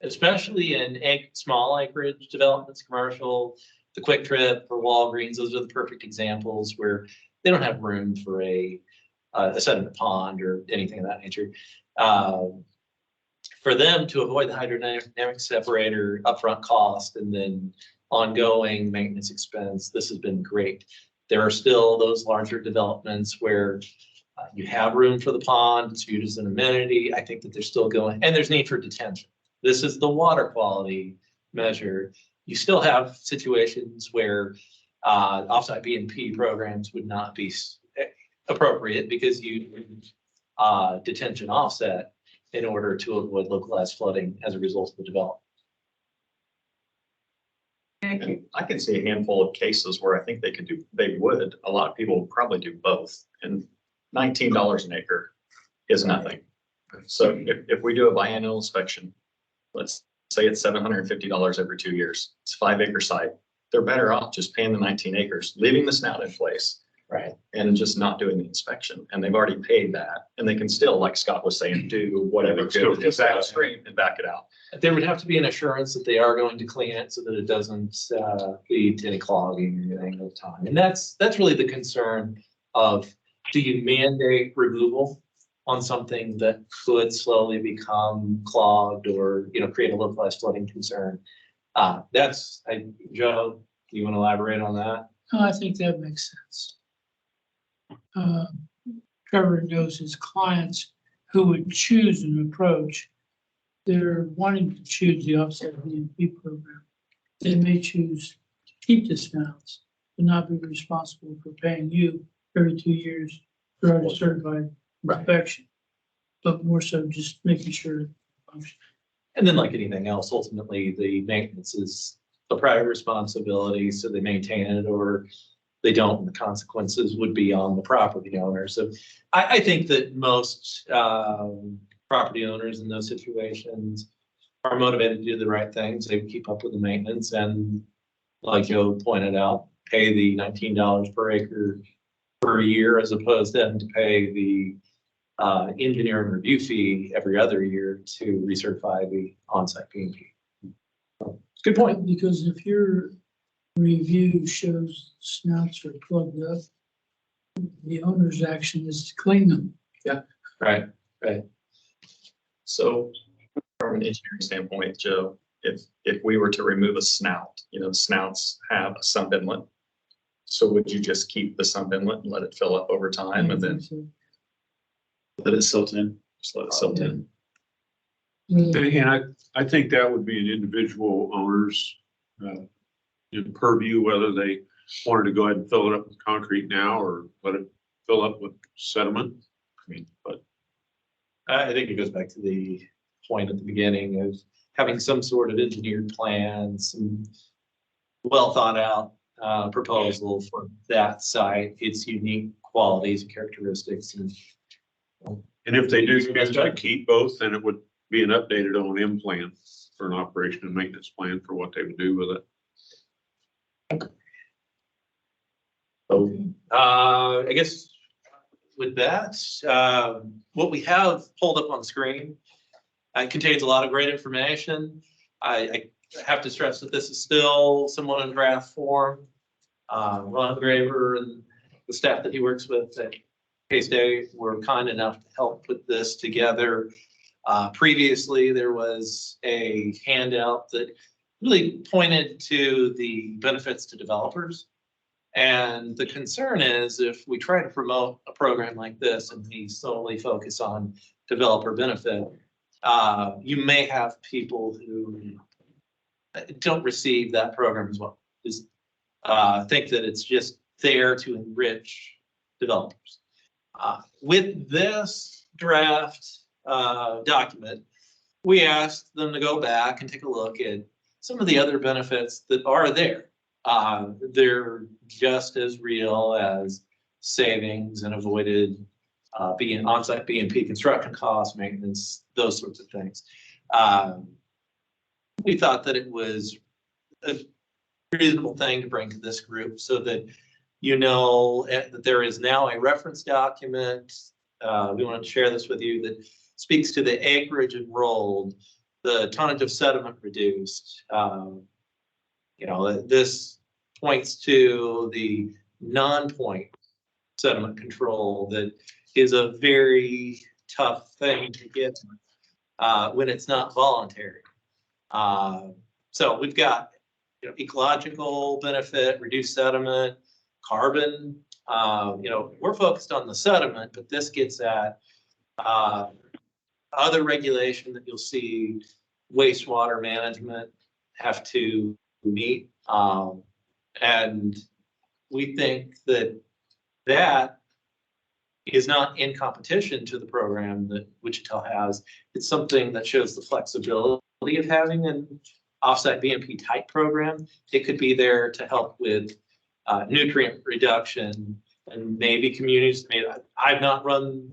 especially in small acreage developments, commercial, the Quick Trip or Walgreens, those are the perfect examples where they don't have room for a sediment pond or anything of that nature. For them to avoid the hydrodynamic separator upfront cost and then ongoing maintenance expense, this has been great. There are still those larger developments where you have room for the pond, it's viewed as an amenity. I think that they're still going, and there's need for detention. This is the water quality measure. You still have situations where offsite BMP programs would not be appropriate because you detention offset in order to avoid localized flooding as a result of the development. Thank you. I can see a handful of cases where I think they would. A lot of people would probably do both. And $19 an acre is nothing. So if we do a biannual inspection, let's say it's $750 every 2 years, it's a 5-acre site. They're better off just paying the 19 acres, leaving the snout in place. Right. And just not doing the inspection. And they've already paid that. And they can still, like Scott was saying, do whatever good is downstream and back it out. There would have to be an assurance that they are going to clean it so that it doesn't lead to any clogging or anything over time. And that's really the concern of, do you mandate removal on something that could slowly become clogged or, create a localized flooding concern? Joe, do you want to elaborate on that? No, I think that makes sense. Trevor knows his clients who would choose an approach. They're wanting to choose the offset BMP program. They may choose to keep the snouts, but not be responsible for paying you every 2 years for a certified inspection. But more so just making sure it functions. And then like anything else, ultimately the maintenance is a private responsibility, so they maintain it or they don't, the consequences would be on the property owner. So I think that most property owners in those situations are motivated to do the right things. They keep up with the maintenance and, like Joe pointed out, pay the $19 per acre per year as opposed to having to pay the engineering review fee every other year to recertify the on-site BMP. Good point. Because if your review shows snouts are plugged up, the owner's action is to clean them. Yeah, right. So from an engineering standpoint, Joe, if we were to remove a snout, the snouts have a sump inlet. So would you just keep the sump inlet and let it fill up over time and then Let it silt in. just let it silt in? And I think that would be an individual owner's purview, whether they wanted to go ahead and fill it up with concrete now or let it fill up with sediment. But I think it goes back to the point at the beginning of having some sort of engineered plan, some well thought out proposal for that site, its unique qualities and characteristics. And if they do choose to keep both, then it would be an updated O&M plan for an operation and maintenance plan for what they would do with it. So, I guess with that, what we have pulled up on the screen contains a lot of great information. I have to stress that this is still somewhat in draft form. Ron Graver and the staff that he works with at K-State were kind enough to help put this together. Previously, there was a handout that really pointed to the benefits to developers. And the concern is if we try to promote a program like this and we solely focus on developer benefit, you may have people who don't receive that program as well. Just think that it's just there to enrich developers. With this, draft document, we asked them to go back and take a look at some of the other benefits that are there. They're just as real as savings and avoided being on-site B&P construction costs, maintenance, those sorts of things. We thought that it was a reasonable thing to bring to this group so that you know that there is now a reference document. We want to share this with you that speaks to the acreage enrolled, the tonnage of sediment reduced. This points to the non-point sediment control that is a very tough thing to get when it's not voluntary. So we've got ecological benefit, reduced sediment, carbon. We're focused on the sediment, but this gets at other regulation that you'll see wastewater management have to meet. And we think that that is not in competition to the program that Wichita has. It's something that shows the flexibility of having an offsite B&P type program. It could be there to help with nutrient reduction and maybe communities. I've not run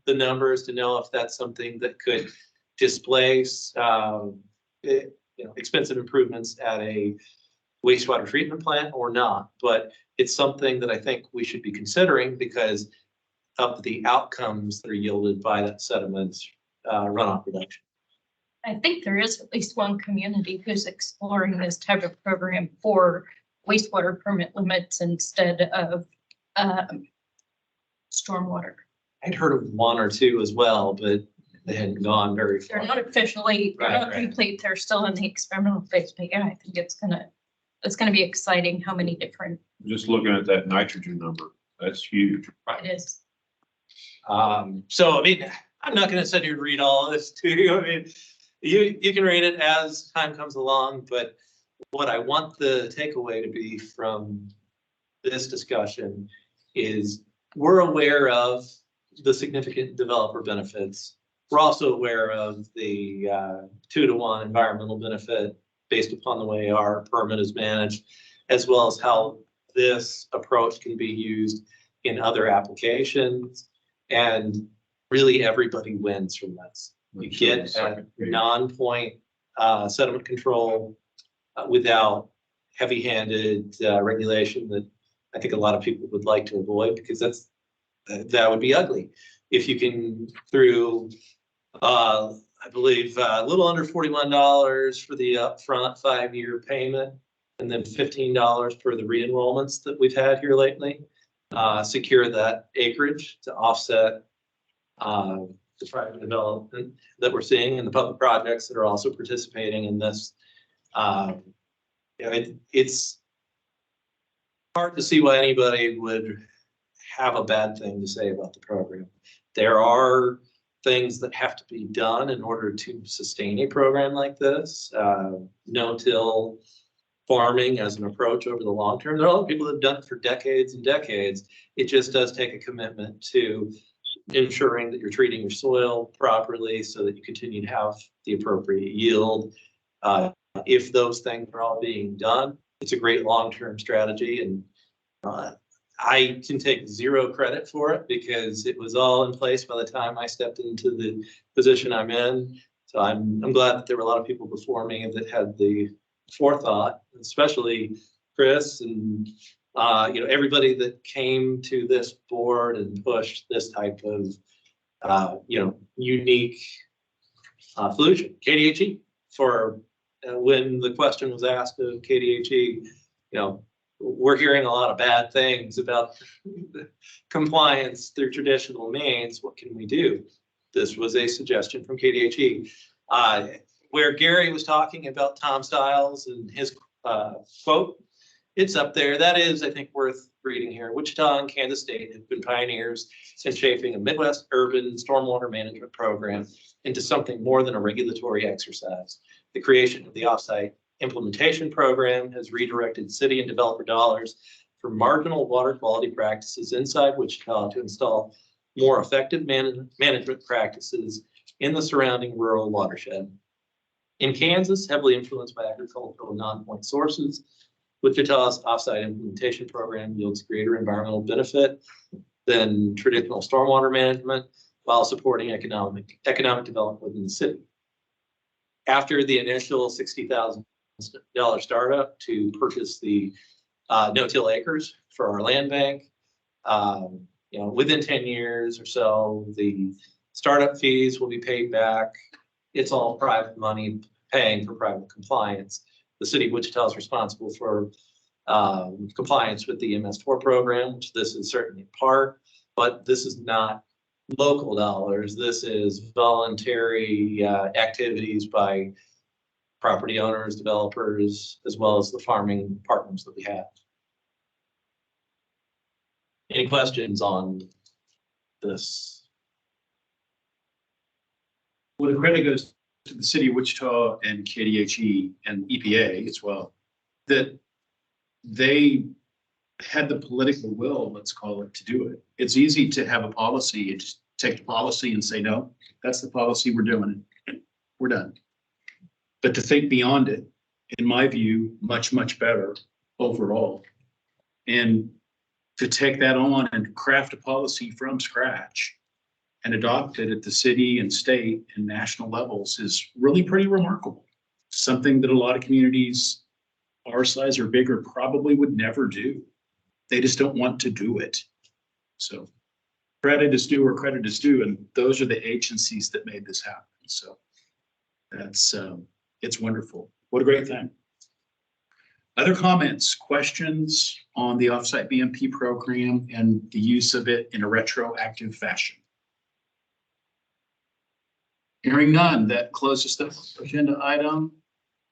the numbers to know if that's something that could displace expensive improvements at a wastewater treatment plant or not. But it's something that I think we should be considering because of the outcomes that are yielded by that sediment runoff reduction. I think there is at least one community who's exploring this type of program for wastewater permit limits instead of stormwater. I'd heard of one or two as well, but they hadn't gone very far. They're not officially, they're not complete. They're still in the experimental phase, but yeah, I think it's gonna be exciting how many different. Just looking at that nitrogen number, that's huge. It is. So, I'm not gonna sit here and read all of this to you. You can read it as time comes along, but what I want the takeaway to be from this discussion is we're aware of the significant developer benefits. We're also aware of the 2-to-1 environmental benefit based upon the way our permit is managed, as well as how this approach can be used in other applications. And really everybody wins from this. You get a non-point sediment control without heavy-handed regulation that I think a lot of people would like to avoid because that would be ugly. If you can, through I believe a little under $41 for the upfront 5-year payment, and then $15 for the re-enrollments that we've had here lately, secure that acreage to offset the private development that we're seeing and the public projects that are also participating in this. It's hard to see why anybody would have a bad thing to say about the program. There are things that have to be done in order to sustain a program like this. No-till farming as an approach over the long term. There are a lot of people that have done it for decades and decades. It just does take a commitment to ensuring that you're treating your soil properly so that you continue to have the appropriate yield. If those things are all being done, it's a great long-term strategy. And I can take zero credit for it because it was all in place by the time I stepped into the position I'm in. So I'm glad that there were a lot of people before me that had the forethought, especially Chris and everybody that came to this board and pushed this type of unique solution. KDHE, for when the question was asked of KDHE, we're hearing a lot of bad things about compliance through traditional means. What can we do? This was a suggestion from KDHE. Where Gary was talking about Tom Stiles and his quote, it's up there. That is, I think, worth reading here. Wichita and Kansas State have been pioneers in shaping a Midwest urban stormwater management program into something more than a regulatory exercise. The creation of the offsite implementation program has redirected city and developer dollars for marginal water quality practices inside Wichita to install more effective management practices in the surrounding rural watershed. In Kansas, heavily influenced by agricultural non-point sources, Wichita's offsite implementation program yields greater environmental benefit than traditional stormwater management while supporting economic development within the city. After the initial $60,000 startup to purchase the no-till acres for our land bank, within 10 years or so, the startup fees will be paid back. It's all private money paying for private compliance. The city of Wichita is responsible for compliance with the MS4 program, which this is certainly part, but this is not local dollars. This is voluntary activities by property owners, developers, as well as the farming partners that we have. Any questions on this? Well, the credit goes to the city of Wichita and KDHE and EPA as well, that they had the political will, let's call it, to do it. It's easy to have a policy. You just take the policy and say, no, that's the policy, we're doing it. We're done. But to think beyond it, in my view, much, much better overall. And to take that on and craft a policy from scratch and adopt it at the city and state and national levels is really pretty remarkable. Something that a lot of communities our size or bigger probably would never do. They just don't want to do it. So credit is due where credit is due, and those are the agencies that made this happen. So that's it's wonderful. What a great thing. Other comments, questions on the offsite BMP program and the use of it in a retroactive fashion? Hearing none, that closes the agenda item.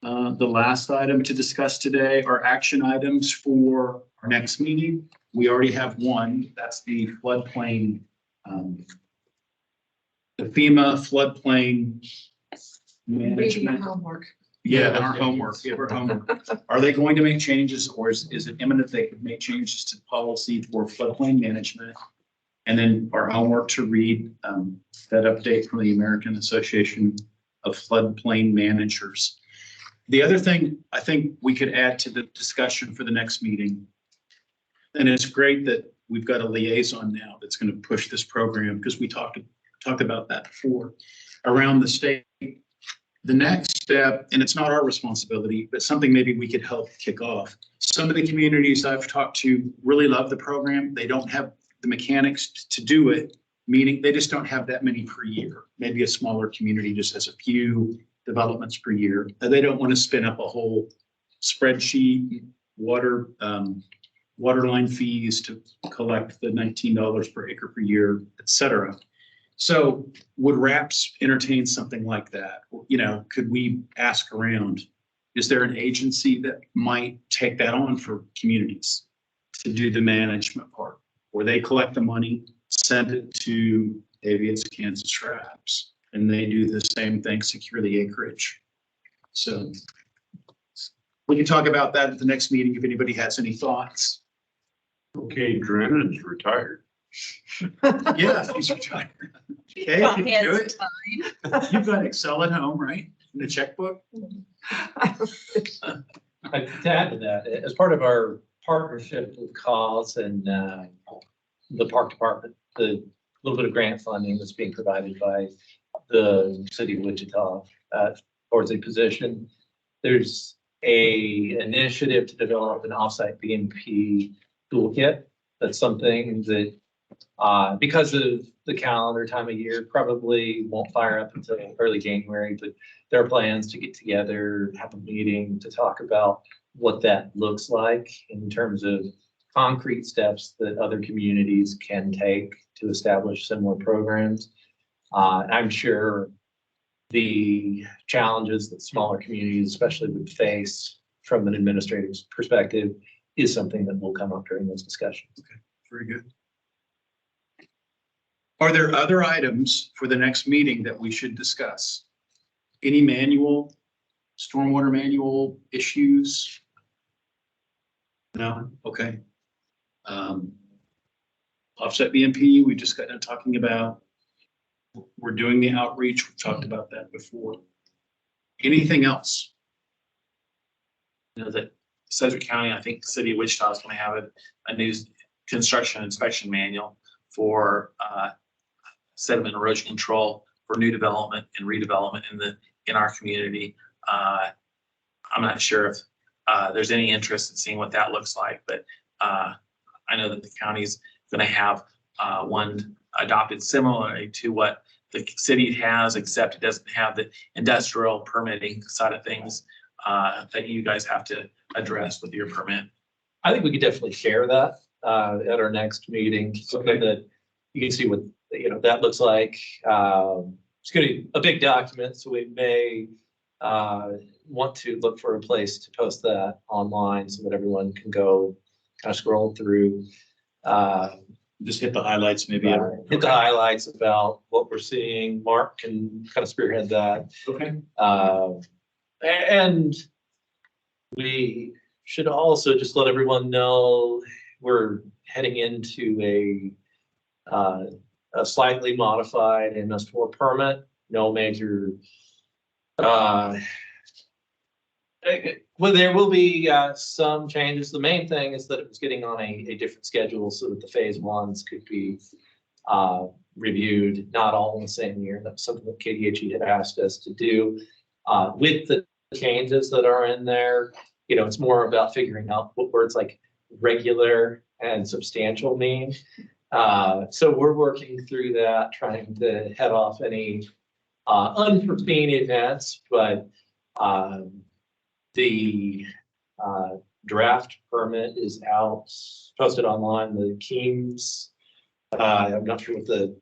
The last item to discuss today are action items for our next meeting. We already have one. That's the floodplain, the FEMA floodplain management. Homework. Yeah, our homework. We have our homework. Are they going to make changes, or is it imminent they could make changes to policy for floodplain management? And then our homework to read that update from the American Association of Floodplain Managers. The other thing I think we could add to the discussion for the next meeting, and it's great that we've got a liaison now that's going to push this program, because we talked about that before around the state. The next step, and it's not our responsibility, but something maybe we could help kick off. Some of the communities I've talked to really love the program. They don't have the mechanics to do it, meaning they just don't have that many per year. Maybe a smaller community just has a few developments per year. They don't want to spin up a whole spreadsheet, water line fees to collect the $19 per acre per year, et cetera. So would RAPS entertain something like that? Could we ask around? Is there an agency that might take that on for communities to do the management part, where they collect the money, send it to maybe it's Kansas RAPS, and they do the same thing, secure the acreage? So we can talk about that at the next meeting if anybody has any thoughts. Okay, Drennan's retired. Yeah, he's retired. Okay, you can do it. You've got Excel at home, right? In the checkbook? To add to that, as part of our partnership with CAUSE and the Park Department, the little bit of grant funding that's being provided by the city of Wichita towards a position, there's a initiative to develop an offsite BMP toolkit. That's something that because of the calendar time of year, probably won't fire up until early January, but there are plans to get together, have a meeting to talk about what that looks like in terms of concrete steps that other communities can take to establish similar programs. I'm sure the challenges that smaller communities especially would face from an administrative perspective is something that will come up during those discussions. Okay, very good. Are there other items for the next meeting that we should discuss? Any stormwater manual issues? No? Okay. Offset BMP, we just got done talking about. We're doing the outreach. We've talked about that before. Anything else? You know, that Sedgwick County, I think the city of Wichita is going to have a new construction inspection manual for sediment erosion control for new development and redevelopment in our community. I'm not sure if there's any interest in seeing what that looks like, but I know that the county's going to have one adopted similarly to what the city has, except it doesn't have the industrial permitting side of things that you guys have to address with your permit. I think we could definitely share that at our next meeting, so that you can see what, you know, that looks like. It's gonna be a big document, so we may want to look for a place to post that online so that everyone can go kind of scroll through. Just hit the highlights, maybe. Hit the highlights about what we're seeing. Mark can kind of spearhead that. Okay. And we should also just let everyone know we're heading into a slightly modified MS4 permit. No major. Well, there will be some changes. The main thing is that it was getting on a different schedule so that the phase ones could be reviewed, not all in the same year. That's something that KDHE had asked us to do. With the changes that are in there, you know, it's more about figuring out what words like regular and substantial mean. So we're working through that, trying to head off any unforeseen events, but the draft permit is out, posted online, the Keams. I'm not sure what the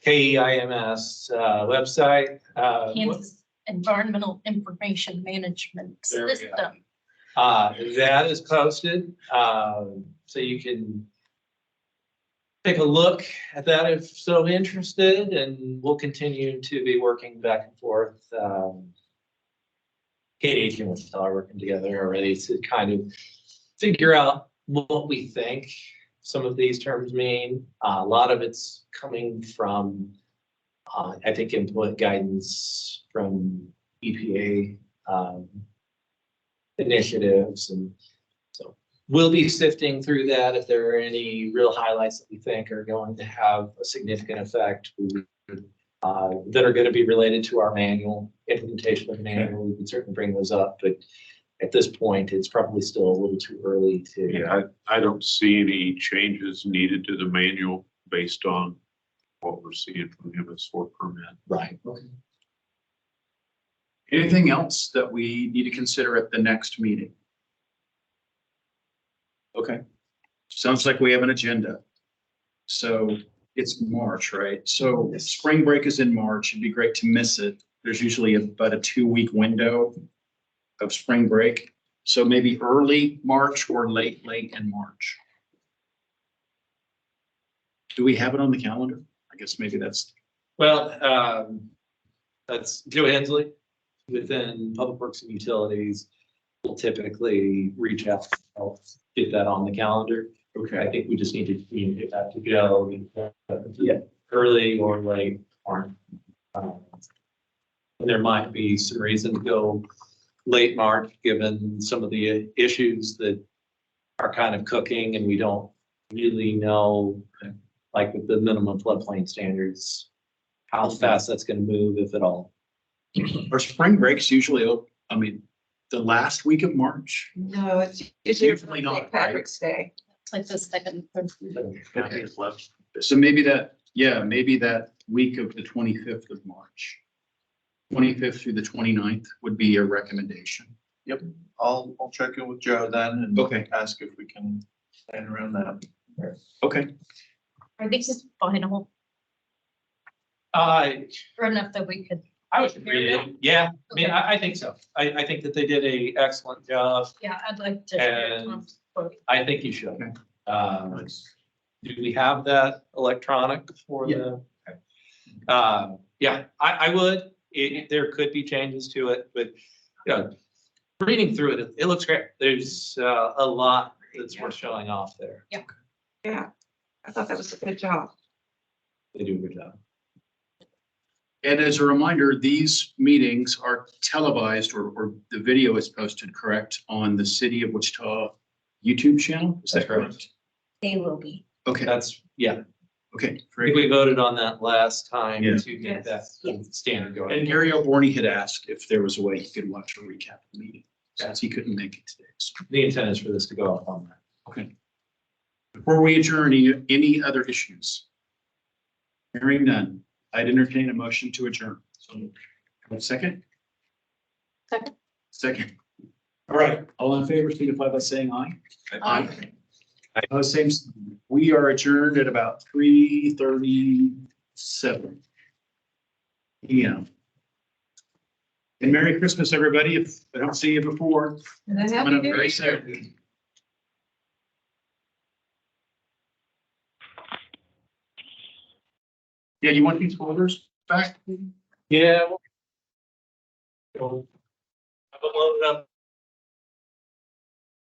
KEIMS website. Kansas Environmental Information Management There we go. System. That is posted, so you can take a look at that if so interested, and we'll continue to be working back and forth. KDH and Wichita are working together already to kind of figure out what we think some of these terms mean. A lot of it's coming from, I think, input guidance from EPA initiatives. And so we'll be sifting through that. If there are any real highlights that we think are going to have a significant effect, that are going to be related to our manual, implementation of the manual, we can certainly bring those up. But at this point, it's probably still a little too early to. Yeah, I don't see any changes needed to the manual based on what we're seeing from the MS4 permit. Right. Okay. Anything else that we need to consider at the next meeting? Okay. Sounds like we have an agenda. So it's March, right? So spring break is in March. It'd be great to miss it. There's usually about a 2-week window of spring break. So maybe early March or late in March. Do we have it on the calendar? I guess maybe that's. Well, that's Joe Hensley within Public Works and Utilities will typically reach out to help get that on the calendar. Okay. I think we just need to communicate that to Joe. Yeah, early or late or there might be some reason to go late March, given some of the issues that are kind of cooking and we don't really know, like with the minimum floodplain standards, how fast that's going to move, if at all. Our spring breaks usually, I mean, the last week of March. No, it's Usually not, St. Patrick's Day. It's like the second. So maybe that, yeah, maybe that week of the 25th of March. 25th through the 29th would be a recommendation. Yep, I'll check in with Joe then and Okay. ask if we can plan around that. Okay. Are these final I or enough that we could? would read it. Yeah, I mean, I think so. I think that they did a excellent job. Yeah, I'd like to. hear And Tom's quote. I think you should. Okay. Do we have that electronic for the? Okay. Yeah, I would. There could be changes to it, but you know, reading through it, it looks great. There's a lot that's worth showing off there. Yeah. I thought that was a good job. They do a good job. And as a reminder, these meetings are televised or the video is posted, correct, on the City of Wichita YouTube channel? Is that That's correct. correct? They will be. Okay, That's, yeah, okay, I think great. we voted on that last time Yeah. to get that standard going. And Gary O'Borney had asked if there was a way he could watch a recap of the meeting, since he couldn't make it today. So, The intent is for this to go up on that. okay. Before we adjourn, any other issues? Hearing none, I'd entertain a motion to adjourn. So, one second? Second. Second. All right, all in favor, signify by saying aye. Aye. Same, we are adjourned at about 3:37 PM. And Merry Christmas, everybody, if I don't see you before. And It's a coming happy up New very Year. soon. Yeah, you want these folders back? Yeah. I've loaded up